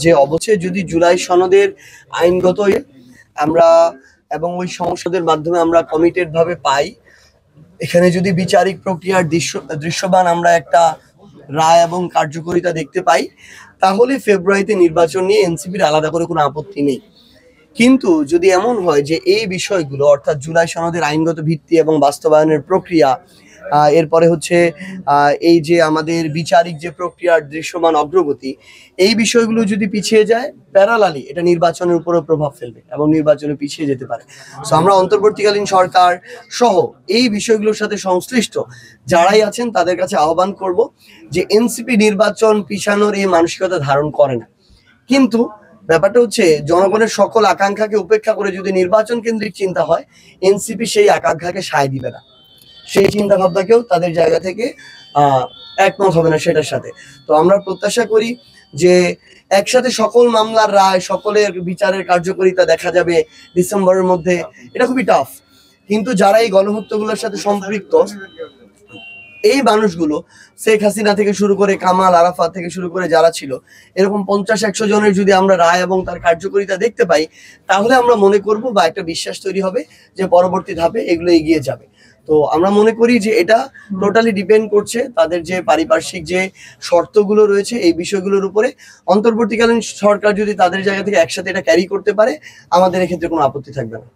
যে অবশ্যই যদি জুলাই সনদের আইনগত আমরা এবং ওই সংসদের মাধ্যমে আমরা কমিটেড ভাবে পাই, এখানে যদি বিচারিক প্রক্রিয়ার দৃশ্যমান আমরা একটা রায় এবং কার্যকারিতা দেখতে পাই, তাহলে ফেব্রুয়ারিতে নির্বাচন নিয়ে এনসিপির আলাদা করে কোনো আপত্তি নেই। কিন্তু যদি এমন হয় যে এই বিষয়গুলো অর্থাৎ জুলাই সনদের আইনগত ভিত্তি এবং বাস্তবায়নের প্রক্রিয়া, এরপরে হচ্ছে এই যে আমাদের বিচারিক যে প্রক্রিয়ার দৃশ্যমান অগ্রগতি, এই বিষয়গুলো যদি পিছিয়ে যায়, প্যারালালি এটা নির্বাচনের উপরও প্রভাব ফেলবে এবং নির্বাচনে পিছিয়ে যেতে পারে। সো আমরা অন্তর্বর্তীকালীন সরকার সহ এই বিষয়গুলোর সাথে সংশ্লিষ্ট যারাই আছেন তাদের কাছে আহ্বান করব যে এনসিপি নির্বাচন পিছানোর এই মানসিকতা ধারণ করে না। কিন্তু ব্যাপারটা হচ্ছে জনগণের সকল আকাঙ্ক্ষাকে উপেক্ষা করে যদি নির্বাচন কেন্দ্রিক চিন্তা হয়, এনসিপি সেই আকাঙ্ক্ষাকে সায় দিবে না, সেই চিন্তা ভাবনাকেও তাদের জায়গা থেকে একমত হবে না সেটার সাথে। তো আমরা প্রত্যাশা করি যে একসাথে সকল মামলার রায়, সকলের বিচারের কার্যকারিতা দেখা যাবে ডিসেম্বরের মধ্যে। এটা খুবই টাফ, কিন্তু যারা এই গণহত্যাগুলোর সাথে সম্পৃক্ত এই মানুষগুলো, শেখ হাসিনা থেকে শুরু করে কামাল আরাফাত থেকে শুরু করে যারা ছিল, এরকম 50-100 জনের যদি আমরা রায় এবং তার কার্যকারিতা দেখতে পাই, তাহলে আমরা মনে করব বা একটা বিশ্বাস তৈরি হবে যে পরবর্তী ধাপে এগুলো এগিয়ে যাবে। তো আমরা মনে করি যে এটা টোটালি ডিপেন্ড করছে তাদের যে পারিপার্শ্বিক যে শর্তগুলো রয়েছে এই বিষয়গুলোর উপরে। অন্তর্বর্তীকালীন সরকার যদি তাদের জায়গা থেকে একসাথে এটা ক্যারি করতে পারে, আমাদের এক্ষেত্রে কোনো আপত্তি থাকবে না।